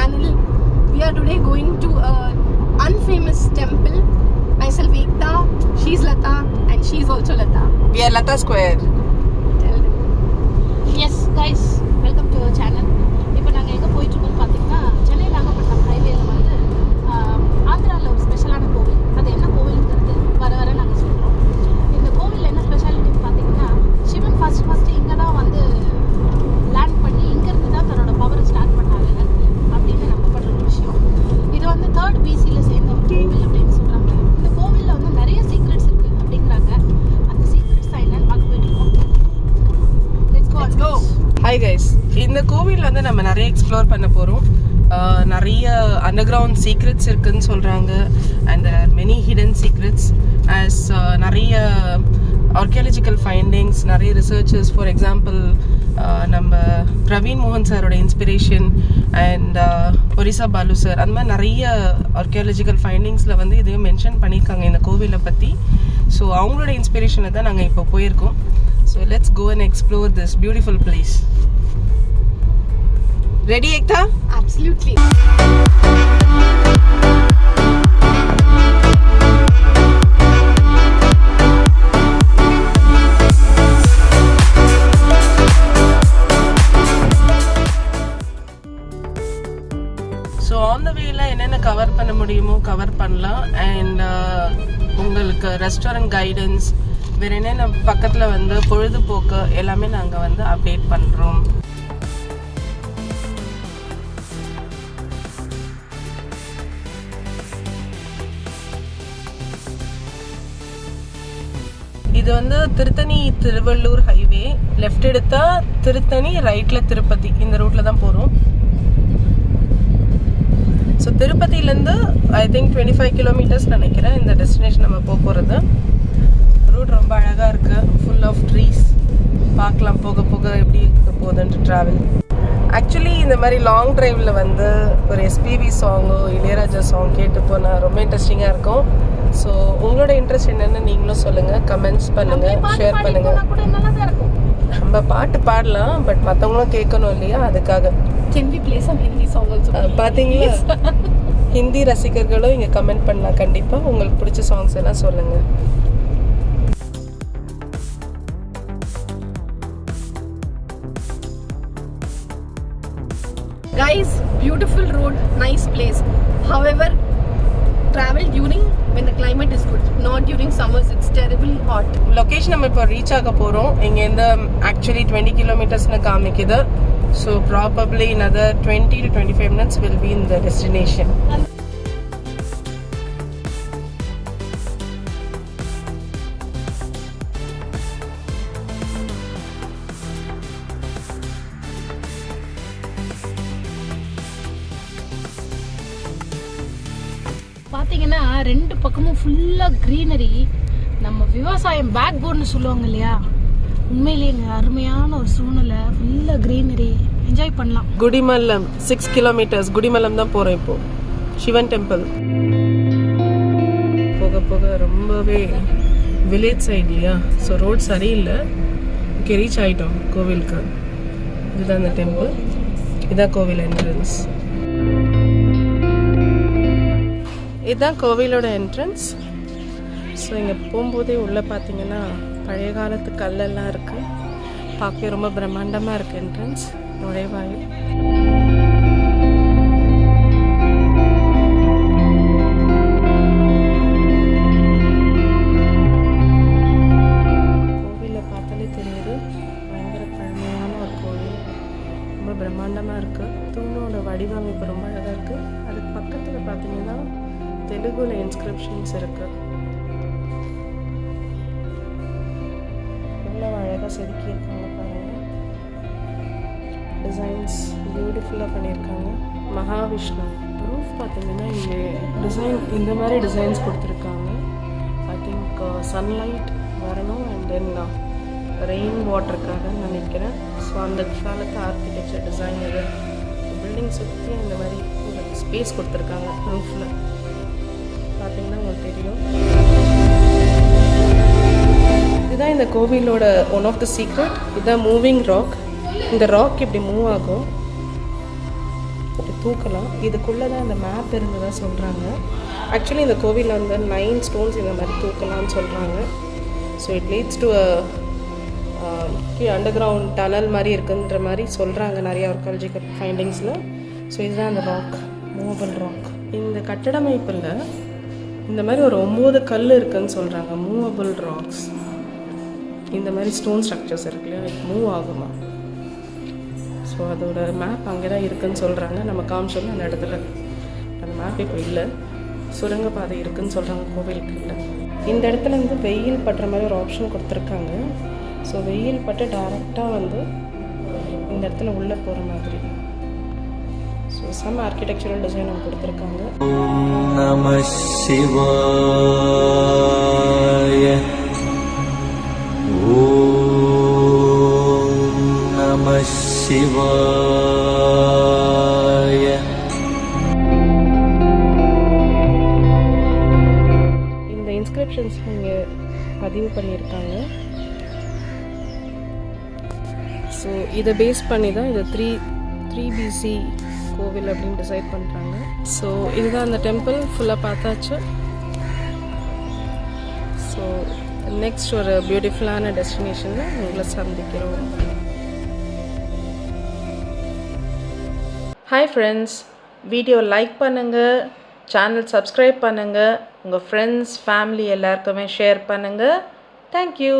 channel. We are today going to a unfamous temple. Myself Ekta, she's Lata, and she's also Lata. We are Lata Square. Tell them. S guys welcome to channel. இப்போ நாங்கள் எங்கே போயிட்டுருக்கோம்னு பார்த்தீங்கன்னா சென்னை நாகப்பட்டினம் ஹைவேல வந்து ஆந்திராவில் ஒரு ஸ்பெஷலான கோவில். அது என்ன கோவிலுங்கிறது வர வர நாங்கள் சொல்கிறோம். இந்த கோவிலில் என்ன ஸ்பெஷாலிட்டின்னு பார்த்தீங்கன்னா சிவன் ஃபஸ்ட்டு இங்கே தான் வந்து லேண்ட் பண்ணி இங்கேருந்து தான் தன்னோட பவரை ஸ்டார்ட் பண்ணாரு அப்படின்னு நம்பப்படுற ஒரு விஷயம். இது வந்து 3rd BCயில் சேர்ந்த ஒரு கோவில் அப்படின்னு சொல்கிறாங்க. இந்த கோவிலில் வந்து நிறைய சீக்ரெட்ஸ் இருக்குது அப்படிங்கிறாங்க. அந்த சீக்ரெட்ஸ் தான் என்னன்னு பார்க்க போயிட்டுருக்கோம். Let's go. ஹாய் கைஸ், இந்த கோவில் வந்து நம்ம நிறைய எக்ஸ்ப்ளோர் பண்ண போகிறோம். நிறைய அண்டர் கிரவுண்ட் சீக்ரெட்ஸ் இருக்குன்னு சொல்கிறாங்க. And there are many hidden secrets as நிறைய ஆர்கியாலஜிக்கல் ஃபைண்டிங்ஸ், நிறைய ரிசர்ச்சர்ஸ். ஃபார் எக்ஸாம்பிள் நம்ம பிரவீன் மோகன் சாரோட inspiration and Orissa Balu sir, அந்த மாதிரி நிறைய ஆர்கியாலஜிக்கல் ஃபைண்டிங்ஸில் வந்து இதையும் மென்ஷன் பண்ணியிருக்காங்க இந்த கோவிலை பற்றி. ஸோ அவங்களோட இன்ஸ்பிரேஷனை தான் நாங்கள் இப்போ போயிருக்கோம். So let's go and explore this beautiful place. Ready, Ekta? Absolutely. So on the way la என்னென்ன கவர் பண்ண முடியுமோ கவர் பண்ணலாம். அண்ட் உங்களுக்கு ரெஸ்டாரண்ட் கைடன்ஸ், வேறு என்னென்ன பக்கத்தில் வந்து பொழுதுபோக்கு எல்லாமே நாங்கள் வந்து அப்டேட் பண்ணுறோம். இது வந்து திருத்தணி திருவள்ளூர் ஹைவே. லெஃப்ட் எடுத்தா திருத்தணி, ரைட்டில் திருப்பதி. இந்த ரூட்டில் தான் போகிறோம். ஸோ திருப்பதியிலேருந்து ஐ திங்க் 25 கிலோமீட்டர்ஸ் நினைக்கிறேன் இந்த டெஸ்டினேஷன் நம்ம போகிறது. ரூட் ரொம்ப அழகாக இருக்குது, ஃபுல் ஆஃப் ட்ரீஸ். பார்க்கலாம் போக போக எப்படி போகுதுன்ட்டு ட்ராவல். ஆக்சுவலி இந்த மாதிரி லாங் ட்ரைவில் வந்து ஒரு எஸ்பிவி சாங்கோ இளையராஜா சாங் கேட்டு போனால் ரொம்ப இன்ட்ரெஸ்டிங்காக இருக்கும். ஸோ உங்களோட இன்ட்ரெஸ்ட் என்னென்னு நீங்களும் சொல்லுங்கள், கமெண்ட்ஸ் பண்ணுங்கள், ஷேர் பண்ணுங்கள். நம்ம பாட்டு பாடலாம், பட் மற்றவங்களும் கேட்கணும் இல்லையா, அதுக்காக. Can we play some Hindi song also? பார்த்தீங்களா, ஹிந்தி ரசிகர்களும் இங்கே கமெண்ட் பண்ணலாம். கண்டிப்பாக உங்களுக்கு பிடிச்ச சாங்ஸ் எல்லாம் சொல்லுங்கள். Guys, beautiful road, nice place. However, travel during when the climate is good, not during summers. It's terribly hot. Location நம்ம இப்போ ரீச் ஆக போகிறோம். இங்கேருந்து ஆக்சுவலி 20 கிலோமீட்டர்ஸ்னு காமிக்குது. So probably another 20 to 25 minutes will be in the destination. பார்த்தீங்கன்னா 2 பக்கமும் ஃபுல்லாக greenery. நம்ம விவசாயம் பேக் போர்டுன்னு சொல்லுவாங்க இல்லையா, உண்மையிலேங்க அருமையான ஒரு சூழ்நிலை. ஃபுல்லாக க்ரீனரி, என்ஜாய் பண்ணலாம். குடிமல்லம் 6 கிலோமீட்டர்ஸ். குடிமல்லம் தான் போகிறோம் இப்போ, சிவன் டெம்பிள். போக போக ரொம்பவே வில்லேஜ் சைடு இல்லையா, ஸோ ரோட் சரியில்லை. ஓகே, ரீச் ஆகிட்டோம் கோவிலுக்கு. இதுதான் இந்த டெம்பிள், இதுதான் கோவில் என்ட்ரன்ஸ். இதுதான் கோவிலோட என்ட்ரன்ஸ். ஸோ இங்கே போகும்போதே உள்ளே பார்த்தீங்கன்னா பழைய காலத்து கல்லெல்லாம் இருக்குது. பார்க்க ரொம்ப பிரம்மாண்டமாக இருக்குது என்ட்ரன்ஸ், நுழைவாயில். கோவிலில் பார்த்தாலே தெரியுது, பயங்கர பழமையான ஒரு கோவில், ரொம்ப பிரம்மாண்டமாக இருக்குது. தூணோட வடிவமைப்பு ரொம்ப அழகாக இருக்குது. அதுக்கு பக்கத்தில் பார்த்தீங்கன்னா தெலுங்குல இன்ஸ்கிரிப்ஷன்ஸ் இருக்குது. எவ்வளோ அழகாக செதுக்கியிருக்காங்க பாருங்கள். டிசைன்ஸ் பியூட்டிஃபுல்லாக பண்ணியிருக்காங்க. மகாவிஷ்ணு ரூஃப் பார்த்தீங்கன்னா இங்கே டிசைன் இந்த மாதிரி டிசைன்ஸ் கொடுத்துருக்காங்க. ஐ திங்க் சன்லைட் வரணும் அண்ட் தென் ரெயின் வாட்டருக்காக நினைக்கிறேன். ஸோ அந்த காலத்து ஆர்கிடெக்சர் டிசைன் இது. பில்டிங் சுற்றி இந்த மாதிரி ஒரு ஸ்பேஸ் கொடுத்துருக்காங்க ரூஃபில். பார்த்தீங்கன்னா உங்களுக்கு தெரியும். இதுதான் இந்த கோவிலோட ஒன் ஆஃப் த சீக்ரெட். இதுதான் மூவிங் ராக். இந்த ராக் இப்படி மூவ் ஆகும். தூக்கலாம். இதுக்குள்ளே தான் இந்த மேப் இருந்ததாக சொல்கிறாங்க. ஆக்சுவலி இந்த கோவிலில் வந்து 9 ஸ்டோன்ஸ் இந்த மாதிரி தூக்கலாம்னு சொல்கிறாங்க. So it leads to underground tunnel மாதிரி இருக்குன்ற மாதிரி சொல்கிறாங்க நிறைய ஆர்காலஜிக்கல் ஃபைண்டிங்ஸில். ஸோ இதுதான் அந்த ராக், மூவபிள் ராக். இந்த கட்டடமைப்பில் இந்த மாதிரி ஒரு 9 கல் இருக்குதுன்னு சொல்கிறாங்க, மூவபிள் ராக்ஸ். இந்த மாதிரி ஸ்டோன் ஸ்ட்ரக்சர்ஸ் இருக்கு இல்லையா, இது மூவ் ஆகுமா. ஸோ அதோட மேப் அங்கே தான் இருக்குதுன்னு சொல்கிறாங்க. நம்ம காமிச்சோம்னா அந்த இடத்துல அந்த மேப் இப்போ இல்லை, சுரங்கப்பாதை இருக்குதுன்னு சொல்கிறாங்க கோவிலுக்கு இல்லை. இந்த இடத்துல வந்து வெயில் படுற மாதிரி ஒரு ஆப்ஷன் கொடுத்துருக்காங்க. ஸோ வெயில் பட்டு டைரெக்டாக வந்து இந்த இடத்துல உள்ளே போகிற மாதிரி. ஸோ சம் ஆர்கிடெக்சரல் டிசைன் அவங்க கொடுத்துருக்காங்க. நம சிவாய ஓம் நம சிவாய. இந்த இன்ஸ்கிரிப்ஷன்ஸ் இங்கே பதிவு பண்ணியிருக்காங்க. ஸோ இதை பேஸ் பண்ணி தான் இதை 3 BC கோவில் அப்படின்னு டிசைட் பண்ணுறாங்க. ஸோ இதுதான் அந்த டெம்பிள் ஃபுல்லாக பார்த்தாச்சு. ஸோ நெக்ஸ்ட் ஒரு பியூட்டிஃபுல்லான டெஸ்டினேஷனில் உங்களை சந்திக்கிறோம். ஹாய் ஃப்ரெண்ட்ஸ், வீடியோ லைக் பண்ணுங்கள், சேனல் சப்ஸ்கிரைப் பண்ணுங்கள், உங்கள் ஃப்ரெண்ட்ஸ் ஃபேமிலி எல்லாருக்குமே ஷேர் பண்ணுங்கள். தேங்க்யூ.